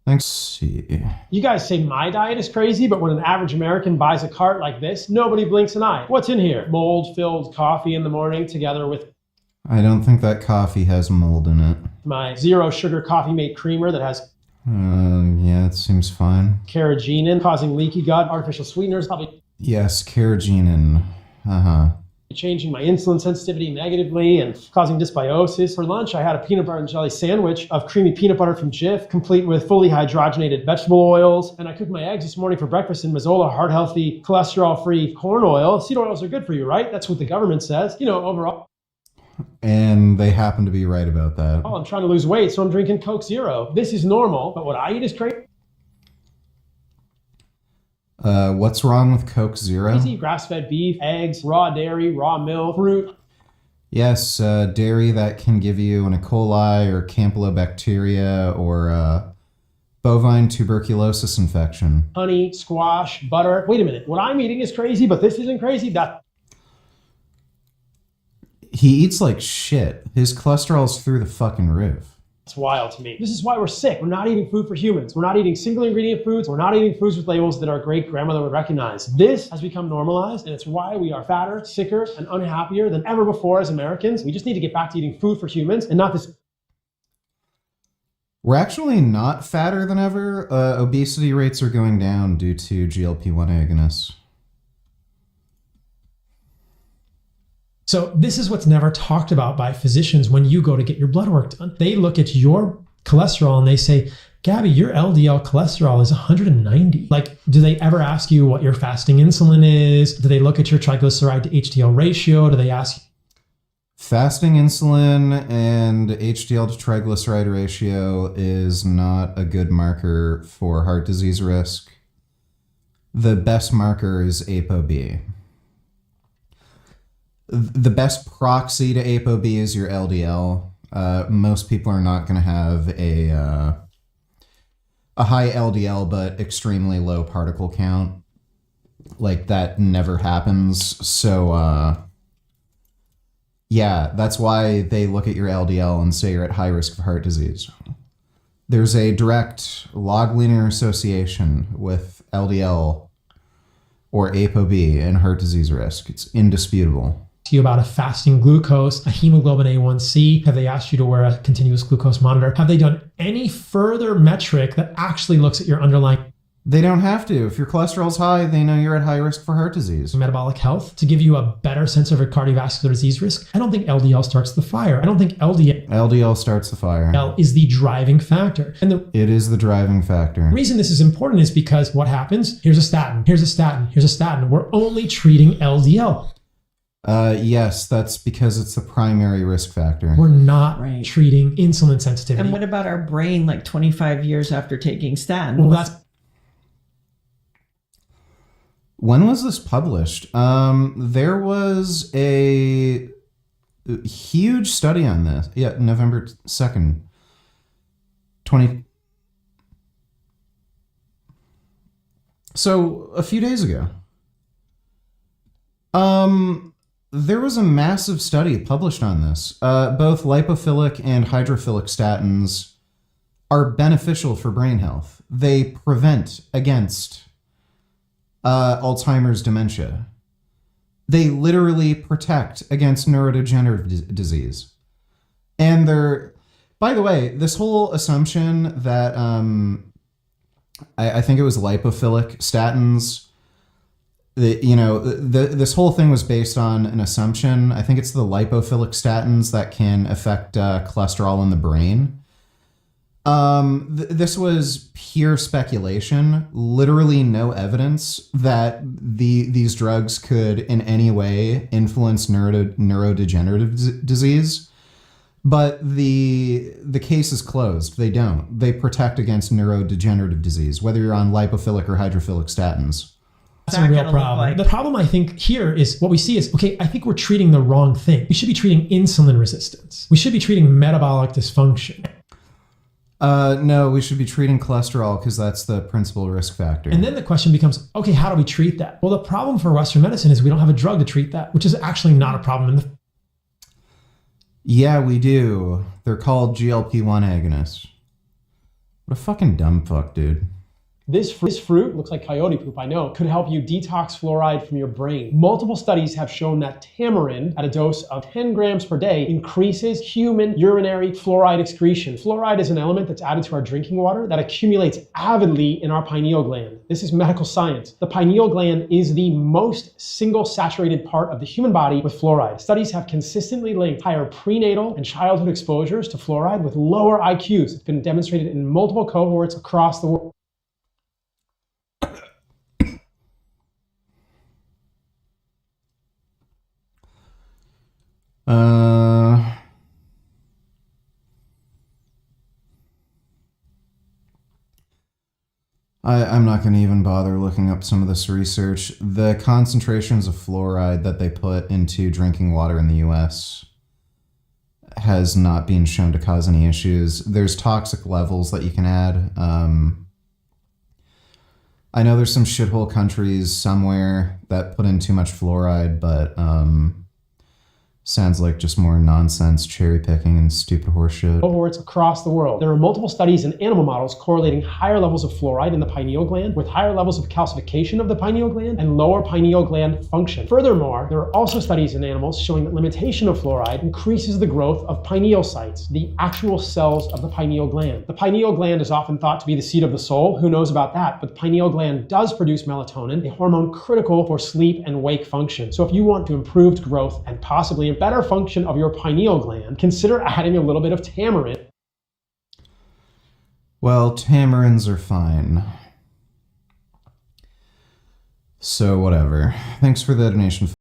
Let's see. You guys say my diet is crazy, but when an average American buys a cart like this, nobody blinks an eye. What's in here? Mold-filled coffee in the morning together with... I don't think that coffee has mold in it. My zero sugar coffee mate creamer that has... Yeah, it seems fine. carrageenan, causing leaky gut, artificial sweeteners, probably... Yes, carrageenan. changing my insulin sensitivity negatively and causing dysbiosis. For lunch, I had a peanut butter and jelly sandwich of creamy peanut butter from Jif, complete with fully hydrogenated vegetable oils. And I cooked my eggs this morning for breakfast in Mazola heart-healthy, cholesterol-free corn oil. Seed oils are good for you, right? That's what the government says, overall. And they happen to be right about that. Oh, I'm trying to lose weight, so I'm drinking Coke Zero. This is normal, but what I eat is crazy. What's wrong with Coke Zero? Easy grass-fed beef, eggs, raw dairy, raw milk, fruit. Yes, dairy that can give you an E. coli or Campylobacteria or bovine tuberculosis infection. Honey, squash, butter. Wait a minute. What I'm eating is crazy, but this isn't crazy? He eats like shit. His cholesterol's through the fucking roof. It's wild to me. This is why we're sick. We're not eating food for humans. We're not eating single ingredient foods. We're not eating foods with labels that our great grandmother would recognize. This has become normalized, and it's why we are fatter, sicker, and unhappier than ever before as Americans. We just need to get back to eating food for humans and not this. We're actually not fatter than ever. Obesity rates are going down due to GLP-1 agonists. So this is what's never talked about by physicians when you go to get your blood work done. They look at your cholesterol and they say, Gabby, your LDL cholesterol is 190. Like, do they ever ask you what your fasting insulin is? Do they look at your triglyceride to HDL ratio? Do they ask? Fasting insulin and HDL to triglyceride ratio is not a good marker for heart disease risk. The best marker is ApoB. The best proxy to ApoB is your LDL. Most people are not going to have a high LDL but extremely low particle count. Like, that never happens. So, yeah, that's why they look at your LDL and say you're at high risk of heart disease. There's a direct log linear association with LDL or ApoB and heart disease risk. It's indisputable. You about a fasting glucose, a hemoglobin A1C? Have they asked you to wear a continuous glucose monitor? Have they done any further metric that actually looks at your underlying? They don't have to. If your cholesterol's high, they know you're at high risk for heart disease. Metabolic health to give you a better sense of your cardiovascular disease risk. I don't think LDL starts the fire. I don't think LDL starts the fire. Is the driving factor. And it is the driving factor. The reason this is important is because what happens? Here's a statin, here's a statin, here's a statin. We're only treating LDL. Yes, that's because it's the primary risk factor. We're not treating insulin sensitivity. And what about our brain like 25 years after taking statin? Well, that's... When was this published? There was a huge study on this. Yeah, November 2nd, 20... So, a few days ago. There was a massive study published on this. Both lipophilic and hydrophilic statins are beneficial for brain health. They prevent against Alzheimer's dementia. They literally protect against neurodegenerative disease. And they're, by the way, this whole assumption that I think it was lipophilic statins. This whole thing was based on an assumption. I think it's the lipophilic statins that can affect cholesterol in the brain. This was pure speculation. Literally no evidence that these drugs could in any way influence neurodegenerative disease. But the case is closed. They don't. They protect against neurodegenerative disease, whether you're on lipophilic or hydrophilic statins. That's a real problem. The problem, I think, here is what we see is, okay, I think we're treating the wrong thing. We should be treating insulin resistance. We should be treating metabolic dysfunction. No, we should be treating cholesterol because that's the principal risk factor. And then the question becomes, okay, how do we treat that? Well, the problem for Western medicine is we don't have a drug to treat that, which is actually not a problem. Yeah, we do. They're called GLP-1 agonists. What a fucking dumb fuck, dude. This fruit looks like coyote poop, I know, could help you detox fluoride from your brain. Multiple studies have shown that tamarind at a dose of 10 grams per day increases human urinary fluoride excretion. Fluoride is an element that's added to our drinking water that accumulates avidly in our pineal gland. This is medical science. The pineal gland is the most single saturated part of the human body with fluoride. Studies have consistently linked higher prenatal and childhood exposures to fluoride with lower IQs. It's been demonstrated in multiple cohorts across the world. I'm not going to even bother looking up some of this research. The concentrations of fluoride that they put into drinking water in the US has not been shown to cause any issues. There's toxic levels that you can add. I know there's some shithole countries somewhere that put in too much fluoride, but sounds like just more nonsense, cherry picking, and stupid horseshit. Cohorts across the world. There are multiple studies in animal models correlating higher levels of fluoride in the pineal gland with higher levels of calcification of the pineal gland and lower pineal gland function. Furthermore, there are also studies in animals showing that limitation of fluoride increases the growth of pineal cytes, the actual cells of the pineal gland. The pineal gland is often thought to be the seat of the soul. Who knows about that? But the pineal gland does produce melatonin, a hormone critical for sleep and wake function. So if you want to improved growth and possibly better function of your pineal gland, consider adding a little bit of tamarind. Well, tamarinds are fine. So whatever. Thanks for the donation.